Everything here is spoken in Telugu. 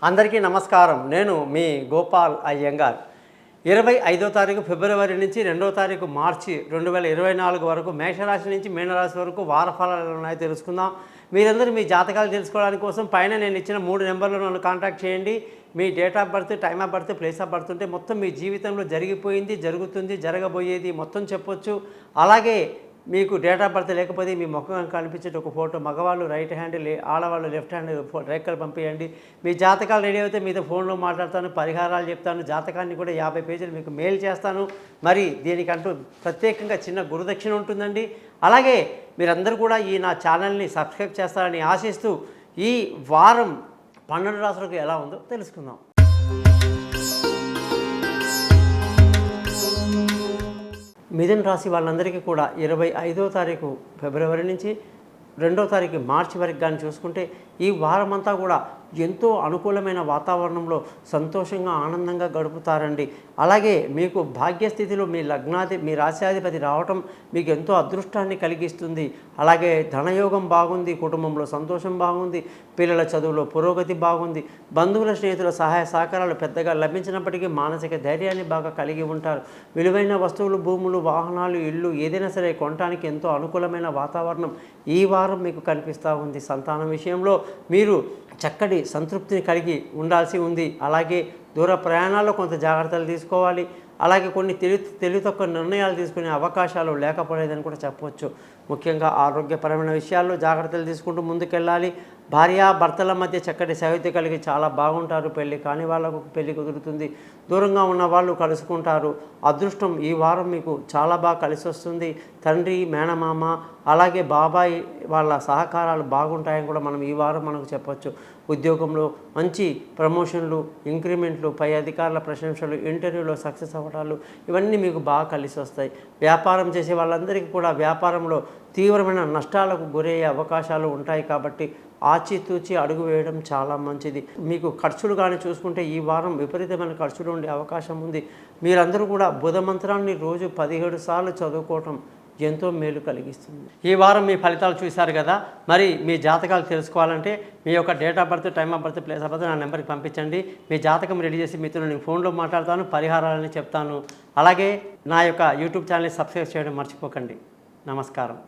అందరికీ నమస్కారం. నేను మీ గోపాల్ అయ్యంగార్. 25వ తారీఖు ఫిబ్రవరి నుంచి 2వ తారీఖు మార్చి 2024 వరకు మేషరాశి నుంచి మీనరాశి వరకు వార ఫలాలు ఉన్నాయో తెలుసుకుందాం. మీరందరూ మీ జాతకాలు తెలుసుకోవడానికి కోసం పైన నేను ఇచ్చిన 3 నెంబర్లు నన్ను కాంటాక్ట్ చేయండి. మీ date of birth, time of birth, place of birth ఉంటే మొత్తం మీ జీవితంలో జరిగిపోయింది, జరుగుతుంది, జరగబోయేది మొత్తం చెప్పొచ్చు. అలాగే మీకు డేట్ ఆఫ్ బర్త్ లేకపోతే మీ ముఖం కనిపించే ఒక ఫోటో, మగవాళ్ళు రైట్ హ్యాండ్, ఆడవాళ్ళు లెఫ్ట్ హ్యాండ్ రేఖలు పంపించండి. మీ జాతకాలు రెడీ అయితే మీతో ఫోన్లో మాట్లాడతాను, పరిహారాలు చెప్తాను, జాతకాన్ని కూడా 50 పేజీలు మీకు మెయిల్ చేస్తాను. మరి దీనికంటూ ప్రత్యేకంగా చిన్న గురుదక్షిణ ఉంటుందండి. అలాగే మీరందరూ కూడా ఈ నా ఛానల్ని సబ్స్క్రైబ్ చేస్తారని ఆశిస్తూ ఈ వారం 12 రాశులకు ఎలా ఉందో తెలుసుకుందాం. మిథున రాశి వాళ్ళందరికీ కూడా 25వ తారీఖు ఫిబ్రవరి నుంచి 2వ తారీఖు మార్చి వరకు కానీ చూసుకుంటే ఈ వారం అంతా కూడా ఎంతో అనుకూలమైన వాతావరణంలో సంతోషంగా ఆనందంగా గడుపుతారండి. అలాగే మీకు భాగ్యస్థితిలో మీ రాశ్యాధిపతి రావటం మీకు ఎంతో అదృష్టాన్ని కలిగిస్తుంది. అలాగే ధనయోగం బాగుంది, కుటుంబంలో సంతోషం బాగుంది, పిల్లల చదువులో పురోగతి బాగుంది, బంధువుల స్నేహితుల సహాయ సహకారాలు పెద్దగా లభించినప్పటికీ మానసిక ధైర్యాన్ని బాగా కలిగి ఉంటారు. విలువైన వస్తువులు, భూములు, వాహనాలు, ఇళ్ళు ఏదైనా సరే కొనడానికి ఎంతో అనుకూలమైన వాతావరణం ఈ వారం మీకు కనిపిస్తూ ఉంది. సంతానం విషయంలో మీరు చక్కటి సంతృప్తిని కలిగి ఉండాల్సి ఉంది. అలాగే దూర ప్రయాణాల్లో కొంత జాగ్రత్తలు తీసుకోవాలి. అలాగే కొన్ని తెలివి తక్కువ నిర్ణయాలు తీసుకునే అవకాశాలు లేకపోలేదని కూడా చెప్పవచ్చు. ముఖ్యంగా ఆరోగ్యపరమైన విషయాల్లో జాగ్రత్తలు తీసుకుంటూ ముందుకెళ్ళాలి. భార్యాభర్తల మధ్య చక్కటి సహిత్య కలిగి చాలా బాగుంటారు. పెళ్ళి కాని వాళ్ళకు పెళ్ళి కుదురుతుంది. దూరంగా ఉన్న వాళ్ళు కలుసుకుంటారు. అదృష్టం ఈ వారం మీకు చాలా బాగా కలిసి వస్తుంది. తండ్రి, మేనమామ, అలాగే బాబాయ్ వాళ్ళ సహకారాలు బాగుంటాయని కూడా మనం ఈ వారం మనకు చెప్పచ్చు. ఉద్యోగంలో మంచి ప్రమోషన్లు, ఇంక్రిమెంట్లు, పై అధికారుల ప్రశంసలు, ఇంటర్వ్యూలో సక్సెస్ అవ్వడాలు ఇవన్నీ మీకు బాగా కలిసి వస్తాయి. వ్యాపారం చేసే వాళ్ళందరికీ కూడా వ్యాపారంలో తీవ్రమైన నష్టాలకు గురయ్యే అవకాశాలు ఉంటాయి. కాబట్టి ఆచితూచి అడుగు వేయడం చాలా మంచిది. మీకు ఖర్చులు కానీ చూసుకుంటే ఈ వారం విపరీతమైన ఖర్చులు ఉండే అవకాశం ఉంది. మీరందరూ కూడా బుధ మంత్రాన్ని రోజు 17 సార్లు చదువుకోవటం ఎంతో మేలు కలిగిస్తుంది. ఈ వారం మీ ఫలితాలు చూశారు కదా. మరి మీ జాతకాలు తెలుసుకోవాలంటే మీ యొక్క date of birth, time of birth, place of birth నా నెంబర్కి పంపించండి. మీ జాతకం రెడీ చేసి మీతో నేను ఫోన్లో మాట్లాడతాను, పరిహారాలని చెప్తాను. అలాగే నా యొక్క యూట్యూబ్ ఛానల్ని సబ్స్క్రైబ్ చేయడం మర్చిపోకండి. నమస్కారం.